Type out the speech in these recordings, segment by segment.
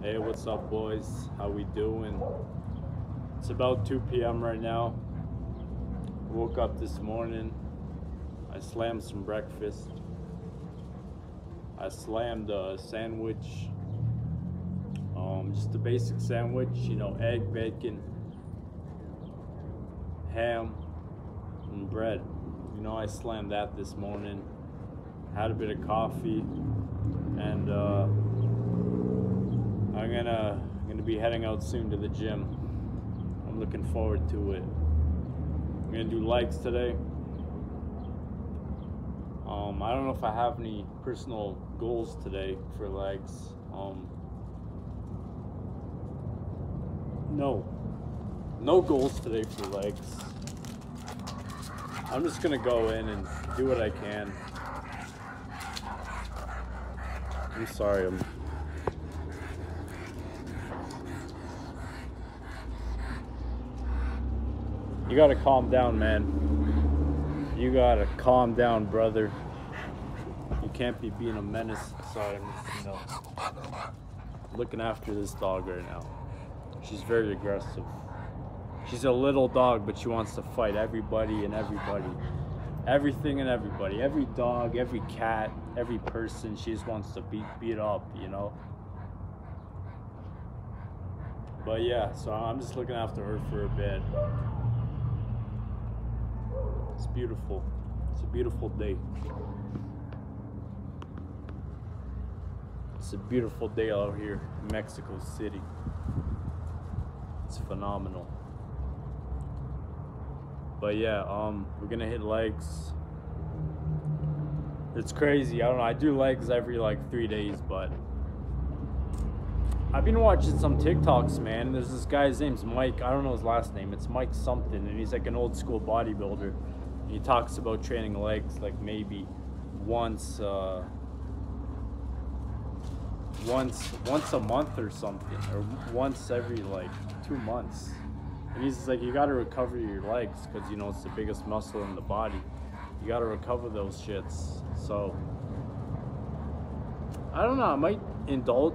Hey, what's up, boys? How we doing? It's about 2 p.m. right now. Woke up this morning. I slammed some breakfast. I slammed a sandwich. Just a basic sandwich, egg, bacon, ham, and bread. I slammed that this morning. Had a bit of coffee, and I'm gonna be heading out soon to the gym. I'm looking forward to it. I'm gonna do legs today. I don't know if I have any personal goals today for legs. No goals today for legs. I'm just gonna go in and do what I can. I'm sorry, You gotta calm down, man. You gotta calm down, brother. You can't be being a menace. Sorry, I'm just, looking after this dog right now. She's very aggressive. She's a little dog, but she wants to fight everybody and everybody. Everything and everybody. Every dog, every cat, every person, she just wants to beat up, But yeah, so I'm just looking after her for a bit. It's beautiful. It's a beautiful day. It's a beautiful day out here in Mexico City. It's phenomenal. But yeah, we're gonna hit legs. It's crazy. I don't know. I do legs every 3 days, but I've been watching some TikToks, man. There's this guy, his name's Mike. I don't know his last name. It's Mike something, and he's like an old school bodybuilder. He talks about training legs maybe once a month or something, or once every 2 months. And he's like, you gotta recover your legs because it's the biggest muscle in the body. You gotta recover those shits. So I don't know, I might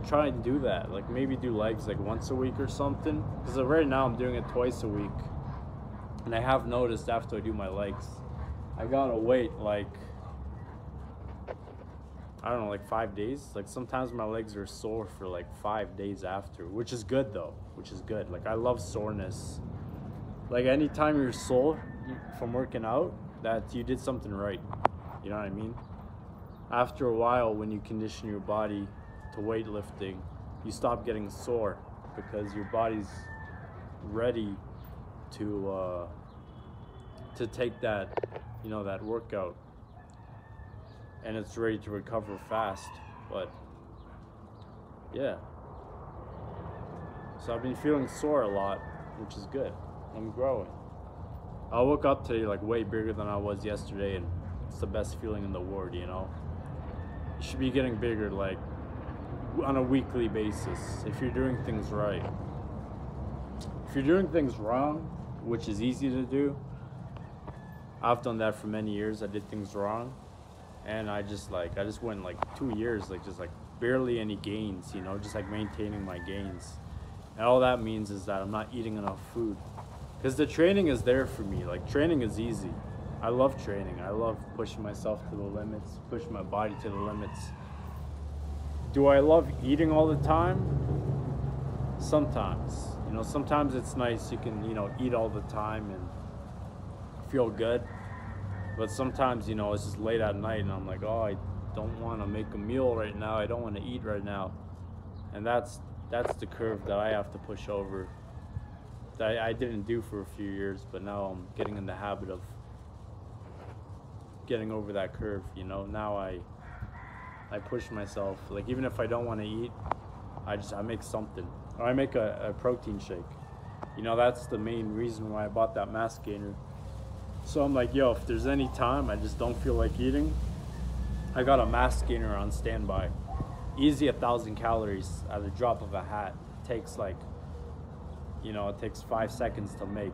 try and do that, maybe do legs once a week or something, because right now I'm doing it twice a week. And I have noticed after I do my legs, I gotta wait I don't know, 5 days. Sometimes my legs are sore for 5 days after, which is good though, which is good. I love soreness. Anytime you're sore from working out, that you did something right. You know what I mean? After a while, when you condition your body to weightlifting, you stop getting sore because your body's ready to take that, that workout. And it's ready to recover fast. But yeah, so I've been feeling sore a lot, which is good. I'm growing. I woke up today way bigger than I was yesterday, and it's the best feeling in the world. You should be getting bigger on a weekly basis if you're doing things right. If you're doing things wrong, which is easy to do, I've done that for many years. I did things wrong. And I just went 2 years, just barely any gains, just maintaining my gains. And all that means is that I'm not eating enough food. Because the training is there for me. Training is easy. I love training. I love pushing myself to the limits, pushing my body to the limits. Do I love eating all the time? Sometimes. Sometimes it's nice. You can, eat all the time and feel good. But sometimes, it's just late at night and I'm oh, I don't want to make a meal right now. I don't want to eat right now. And that's the curve that I have to push over. That I didn't do for a few years, but now I'm getting in the habit of getting over that curve, Now I push myself. Even if I don't want to eat, I make something. Or I make a protein shake. That's the main reason why I bought that mass gainer. So I'm yo, if there's any time I just don't feel like eating, I got a mass gainer on standby. Easy 1,000 calories at the drop of a hat. It takes it takes 5 seconds to make.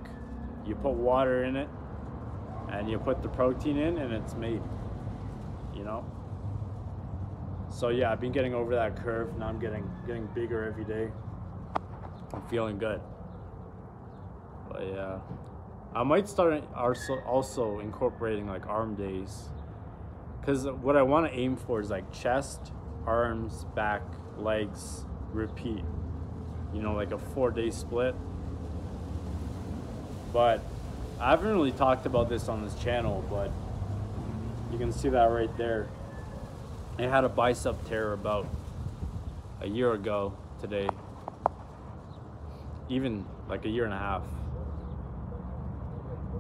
You put water in it and you put the protein in and it's made, So yeah, I've been getting over that curve. Now I'm getting bigger every day. I'm feeling good. But yeah, I might start also incorporating like arm days, because what I want to aim for is like chest, arms, back, legs, repeat. You know, like a 4-day split. But I haven't really talked about this on this channel, but you can see that right there. I had a bicep tear about a year ago today, even like a year and a half.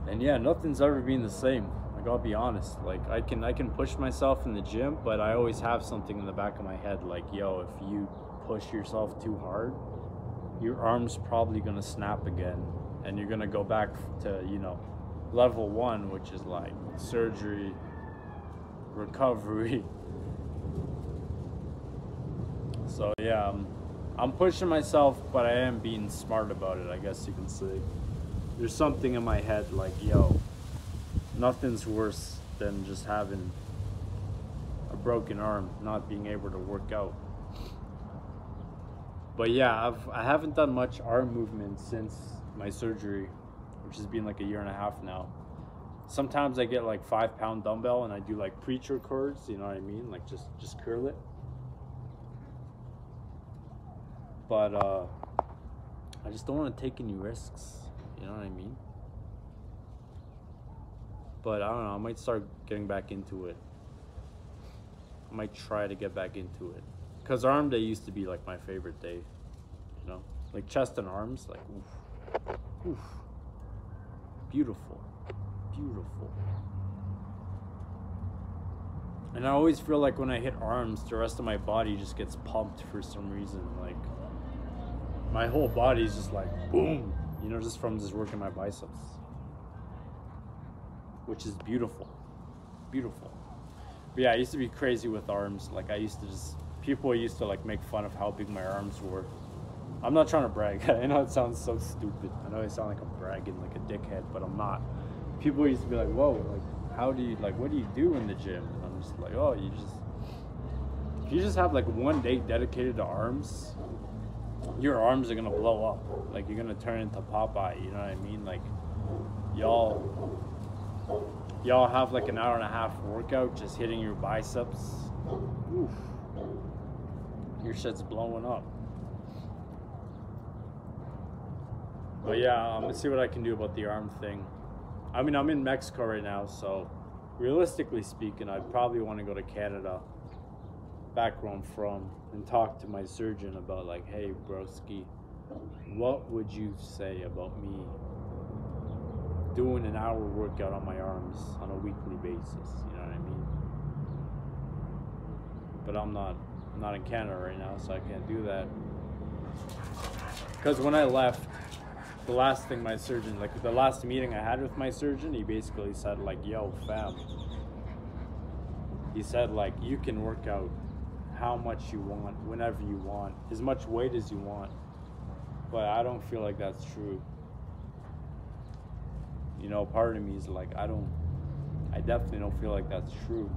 And yeah, nothing's ever been the same. Like, I'll be honest, like I can push myself in the gym, but I always have something in the back of my head like, yo, if you push yourself too hard, your arm's probably gonna snap again, and you're gonna go back to, you know, level 1, which is like surgery, recovery. So yeah, I'm pushing myself, but I am being smart about it, I guess you can say. There's something in my head like, yo, nothing's worse than just having a broken arm, not being able to work out. But yeah, I haven't done much arm movement since my surgery, which has been like a year and a half now. Sometimes I get like 5-pound dumbbell and I do like preacher curls, you know what I mean? Like just curl it. But I just don't want to take any risks, you know what I mean? But I don't know, I might start getting back into it. I might try to get back into it. Because arm day used to be like my favorite day, you know? Like chest and arms, like, oof, oof. Beautiful, beautiful. And I always feel like when I hit arms, the rest of my body just gets pumped for some reason. Like, my whole body is just like, boom, you know, just from just working my biceps. Which is beautiful, beautiful. But yeah, I used to be crazy with arms. Like, I used to just, people used to like make fun of how big my arms were. I'm not trying to brag. I know it sounds so stupid. I know I sound like I'm bragging, like a dickhead, but I'm not. People used to be like, whoa, like, how do you, like, what do you do in the gym? And I'm just like, oh, if you just have like one day dedicated to arms, your arms are gonna blow up. Like, you're gonna turn into Popeye, you know what I mean? Like, y'all have like an hour and a half workout just hitting your biceps. Oof. Your shit's blowing up. But yeah, I'm gonna see what I can do about the arm thing. I mean, I'm in Mexico right now, so realistically speaking, I'd probably want to go to Canada, back where I'm from, and talk to my surgeon about like, hey, broski, what would you say about me doing an hour workout on my arms on a weekly basis? You know what I mean? But I'm not in Canada right now, so I can't do that. Because when I left, the last thing my surgeon, like the last meeting I had with my surgeon, he basically said like, yo, fam, he said like, you can work out how much you want, whenever you want, as much weight as you want, but I don't feel like that's true. You know, part of me is like, I definitely don't feel like that's true.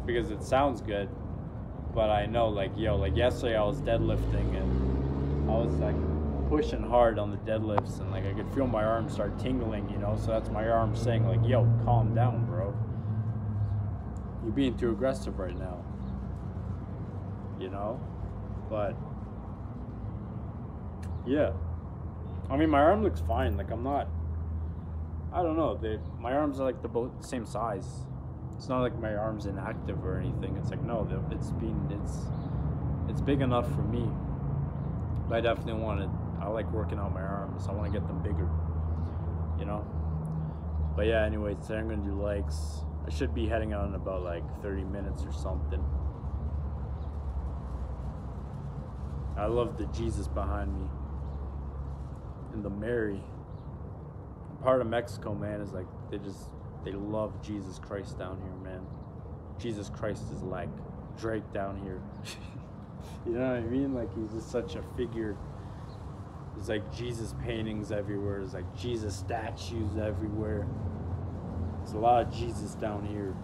Because it sounds good, but I know, like, yo, like yesterday I was deadlifting and I was like pushing hard on the deadlifts, and like I could feel my arms start tingling, you know, so that's my arm saying like, yo, calm down, bro. You're being too aggressive right now, you know? But yeah, I mean, my arm looks fine. Like, I'm not, I don't know, my arms are like the same size. It's not like my arm's inactive or anything. It's like, no, it's big enough for me. But I definitely I like working out my arms. I want to get them bigger, you know? But yeah, anyway, today I'm going to do legs. I should be heading out in about like 30 minutes or something. I love the Jesus behind me. And the Mary. Part of Mexico, man, is like, they love Jesus Christ down here, man. Jesus Christ is like Drake down here. You know what I mean? Like, he's just such a figure. There's like Jesus paintings everywhere. There's like Jesus statues everywhere. There's a lot of Jesus down here.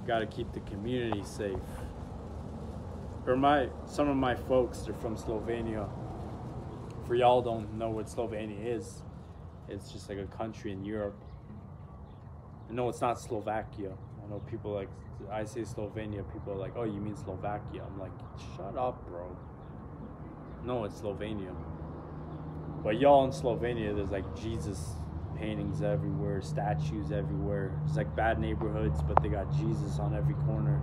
Gotta keep the community safe. Or some of my folks, they're from Slovenia. For y'all don't know what Slovenia is, it's just like a country in Europe. No, it's not Slovakia. I know people like, I say Slovenia, people are like, oh, you mean Slovakia? I'm like, shut up, bro. No, it's Slovenia. But y'all in Slovenia, there's like Jesus paintings everywhere, statues everywhere. It's like bad neighborhoods, but they got Jesus on every corner.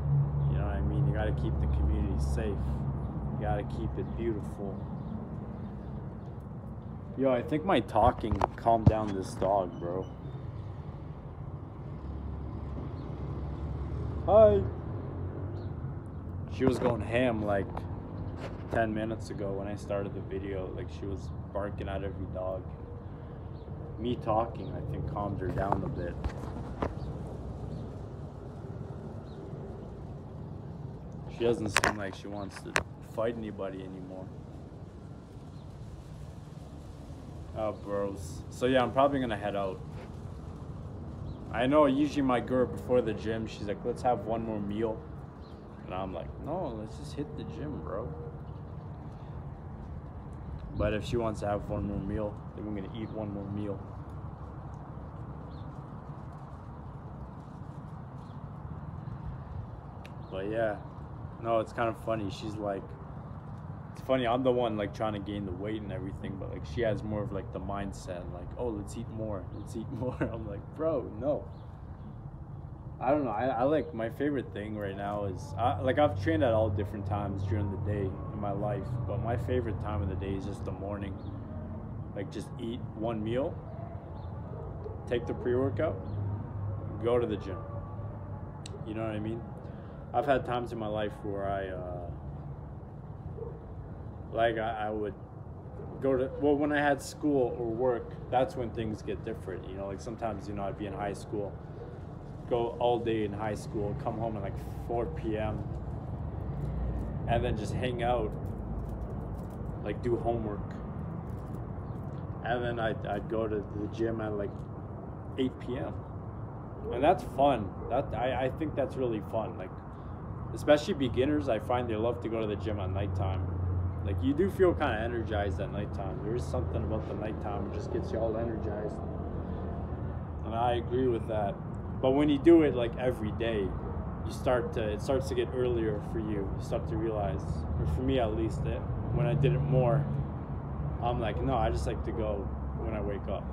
You know what I mean? You gotta keep the community safe. You gotta keep it beautiful. Yo, I think my talking calmed down this dog, bro. Hi. She was going ham like 10 minutes ago when I started the video. Like, she was barking at every dog. Me talking, I think, calmed her down a bit. She doesn't seem like she wants to fight anybody anymore. Oh, bros. So yeah, I'm probably gonna head out. I know usually my girl before the gym, she's like, let's have one more meal. And I'm like, no, let's just hit the gym, bro. But if she wants to have one more meal, then we're gonna eat one more meal. But yeah, no, it's kind of funny. She's like, it's funny, I'm the one like trying to gain the weight and everything, but like she has more of like the mindset, like, oh, let's eat more, let's eat more. I'm like, bro, no. I don't know. I like, my favorite thing right now is, like, I've trained at all different times during the day in my life, but my favorite time of the day is just the morning. Like, just eat one meal, take the pre-workout, go to the gym. You know what I mean? I've had times in my life where I would go to, well, when I had school or work, that's when things get different. You know, like sometimes, you know, I'd be in high school, go all day in high school, come home at like 4 p.m. and then just hang out, like do homework. And then I'd go to the gym at like 8 p.m. And that's fun. I think that's really fun. Like, especially beginners, I find they love to go to the gym at nighttime. Like, you do feel kind of energized at nighttime. There is something about the nighttime that just gets you all energized. And I agree with that. But when you do it like every day, it starts to get earlier for you. You start to realize, or for me at least, that when I did it more, I'm like, no, I just like to go when I wake up.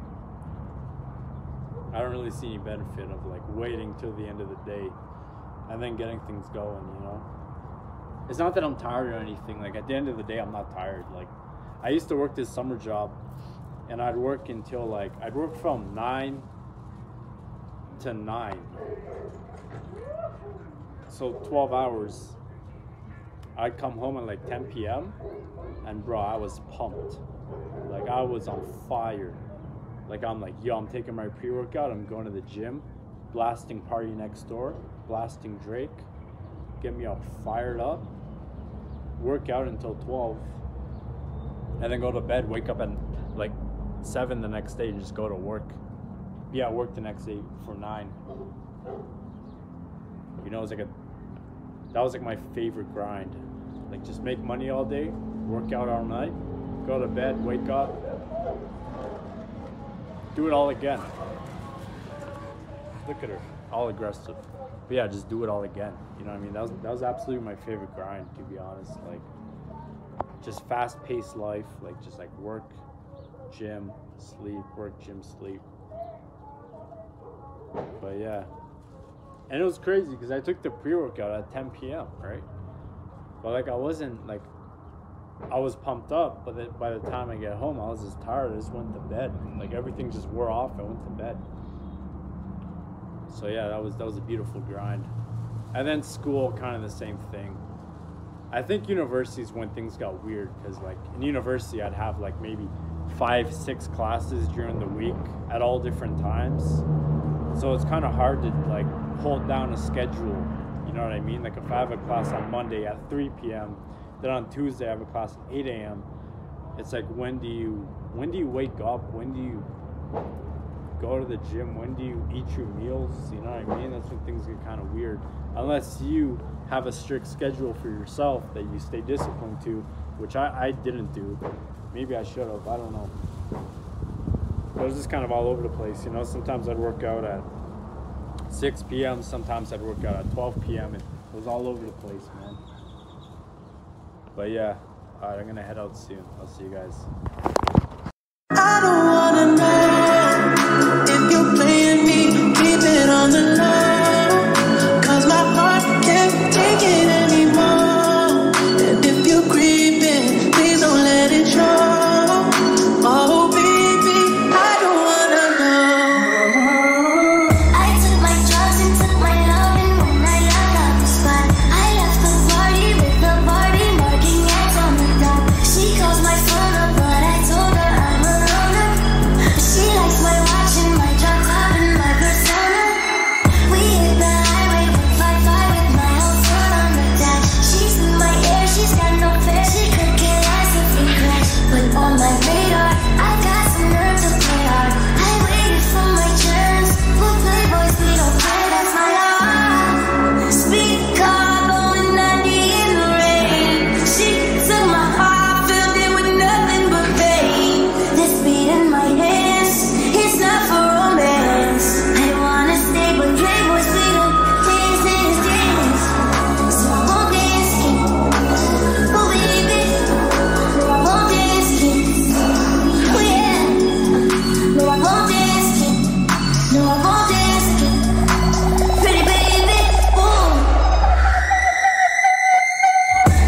I don't really see any benefit of like waiting till the end of the day and then getting things going, you know? It's not that I'm tired or anything. Like, at the end of the day, I'm not tired. Like, I used to work this summer job, and I'd work until like, I'd work from 9 to 9. So 12 hours. I'd come home at like 10 p.m. and bro, I was pumped. Like, I was on fire. Like, I'm like, yo, I'm taking my pre-workout, I'm going to the gym, blasting Party Next Door, blasting Drake, get me all fired up, work out until 12, and then go to bed, wake up at like 7 the next day and just go to work. Be at work the next day for 9. You know, that was like my favorite grind. Like, just make money all day, work out all night, go to bed, wake up, do it all again. Look at her, all aggressive. But yeah, just do it all again. You know what I mean? That was absolutely my favorite grind, to be honest. Like, just fast-paced life, like just like work, gym, sleep, work, gym, sleep. But yeah, and it was crazy because I took the pre-workout at 10 p.m. right? But like, I wasn't like, I was pumped up, but then by the time I get home, I was just tired. I just went to bed. Like, everything just wore off. I went to bed. So yeah, that was a beautiful grind. And then school, kind of the same thing. I think universities when things got weird, because like in university I'd have like maybe 5-6 classes during the week at all different times. So it's kind of hard to like hold down a schedule. You know what I mean? Like, if I have a class on Monday at 3 p.m., then on Tuesday I have a class at 8 a.m. It's like, when do you wake up? When do you go to the gym? When do you eat your meals? You know what I mean? That's when things get kind of weird. unless you have a strict schedule for yourself that you stay disciplined to, which I didn't do. Maybe I should have, I don't know. But it was just kind of all over the place, you know. Sometimes I'd work out at 6 p.m., sometimes I'd work out at 12 p.m. and it was all over the place, man. But yeah, alright, I'm gonna head out soon. I'll see you guys. I don't wanna know if you're playing me, keep it on the low, 'cause my heart can't take it anymore. And if you're creeping, please don't let it show. Oh baby, I don't wanna know. I took my drugs and took my loving when I got out the spot. I left the party with the party marking X on the dot. She calls my phone up, but I told her I'm a loner. She likes my watch and my drop top and my persona. We hit the highway 155 with my whole foot on the dash. She's in my air, she's got no fear. She could care less if we crash. But on my radar, I got some nerve to play hard. I waited for my chance. We'll play boys, we don't play, that's my heart. Speed car going 90 in the rain. She took my heart, filled it with nothing but pain. This beat in my hands, it's not for romance. I wanna stay, but playboys, we don't dance, dance, dance. So I won't dance again. Oh baby, no I won't dance again. Oh yeah, no I won't dance again. No I won't dance again. Pretty baby, ooh.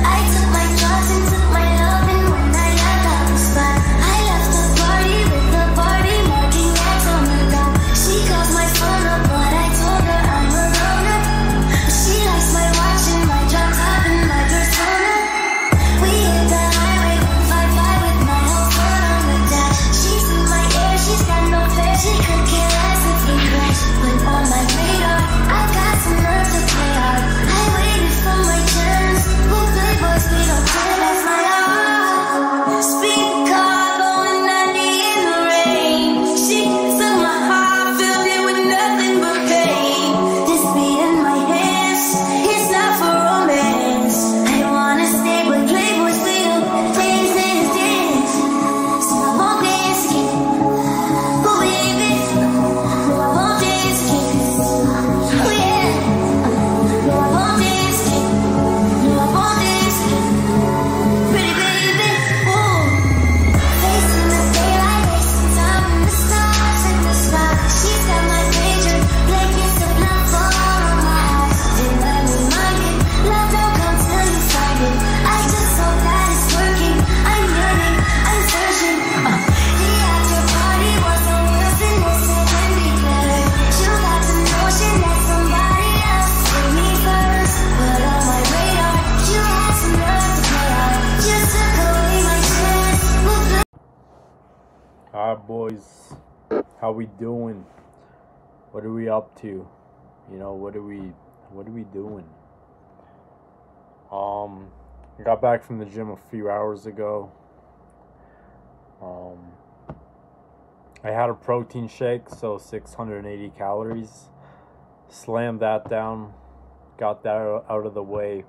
I took my drugs and took my loving when I got out the spot. I left the party with the party marking X on the dot. She calls my phone up, but I told her I'm a loner. She likes my watch and my drop top and my persona. We hit the highway 155 with my whole foot on the dash. She's in my air, she's got no fear. She could care less if we crash. But on my radar, I got some nerve to play hard. I waited for my chance. We'll play boys, we don't play, that's my heart. Speed car going 90 in the rain. She took my heart, filled it with nothing but pain. This beat in my hands, it's not for romance. I wanna stay, but playboys, we don't dance, dance, dance. So I won't dance again. Oh baby, no I won't dance again. Oh yeah, no I won't dance again. No I won't dance again. Pretty baby, ooh. Facing the daylight, wasting time in the stars in the sky. She's got my pager, blankets of love fall on my eyes. Then let me mind it, love don't come till you find it. I just hope that it's working. I'm yearning, I'm searching. The after party was on wheels and this it can be better. You got the notion that somebody else put me first, but on my radar, you had some nerve to play hard. You took away my chance. We'll play. Alright boys, how we doing? What are we up to? You know, what are we doing? I got back from the gym a few hours ago. I had a protein shake, so 680 calories. Slammed that down, got that out of the way.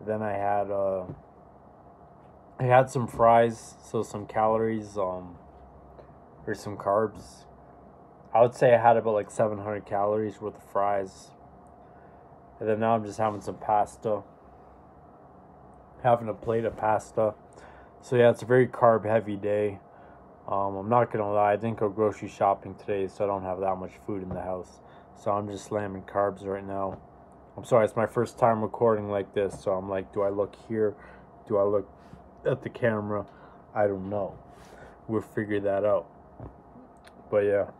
Then I had some fries, so some calories, or some carbs. I would say I had about like 700 calories worth of fries. And then now I'm just having some pasta. Having a plate of pasta. So yeah, it's a very carb heavy day. I'm not gonna lie, I didn't go grocery shopping today, so I don't have that much food in the house. So I'm just slamming carbs right now. I'm sorry, it's my first time recording like this, so I'm like, do I look here? Do I look at the camera? I don't know. We'll figure that out. But yeah,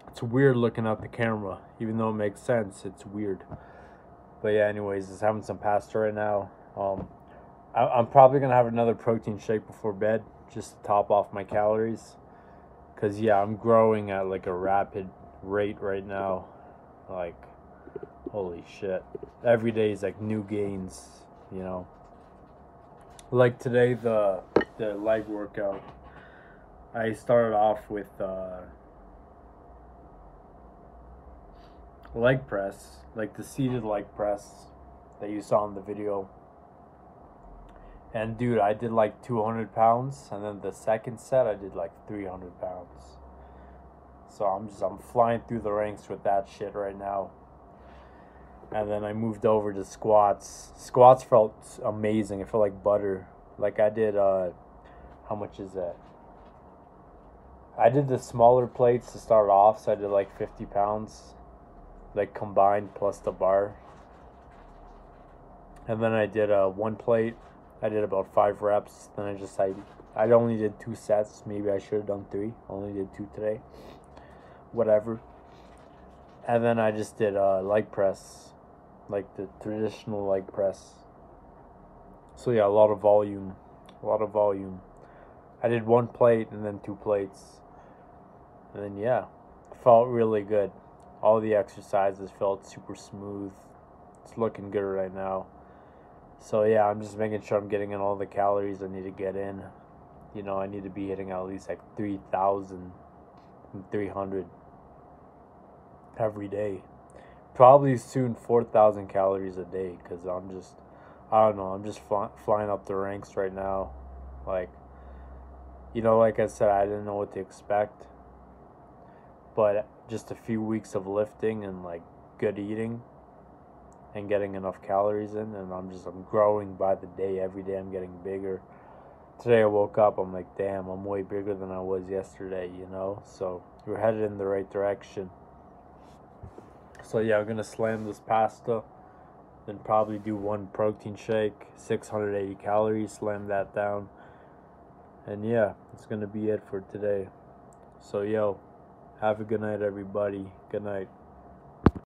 it's weird looking at the camera. Even though it makes sense, it's weird. But yeah, anyways, just having some pasta right now. I'm probably gonna have another protein shake before bed, just to top off my calories. Cause yeah, I'm growing at like a rapid rate right now. Like, holy shit. Every day is like new gains, you know. Like today, the leg workout, I started off with leg press, like the seated leg press that you saw in the video. And dude, I did like 200 pounds, and then the second set I did like 300 pounds. So I'm flying through the ranks with that shit right now. And then I moved over to squats. Squats felt amazing. It felt like butter. Like I did how much is that? I did the smaller plates to start off, so I did like 50 pounds, like combined plus the bar. And then I did one plate. I did about 5 reps. Then I only did 2 sets. Maybe I should have done 3. Only did 2 today. Whatever. And then I just did leg press, like the traditional leg press. So yeah, a lot of volume. I did 1 plate and then 2 plates. And then yeah, felt really good. All the exercises felt super smooth. It's looking good right now. So yeah, I'm just making sure I'm getting in all the calories I need to get in. You know, I need to be hitting at least like 3,300 every day. Probably soon 4,000 calories a day, because I don't know, I'm just flying up the ranks right now. Like, you know, like I said, I didn't know what to expect. But just a few weeks of lifting and like good eating and getting enough calories in, and I'm growing by the day. Every day I'm getting bigger. Today I woke up, I'm like, damn, I'm way bigger than I was yesterday, you know? So we're headed in the right direction. So yeah, I'm gonna slam this pasta, then probably do 1 protein shake, 680 calories, slam that down. And yeah, it's gonna be it for today. So yo, have a good night, everybody. Good night.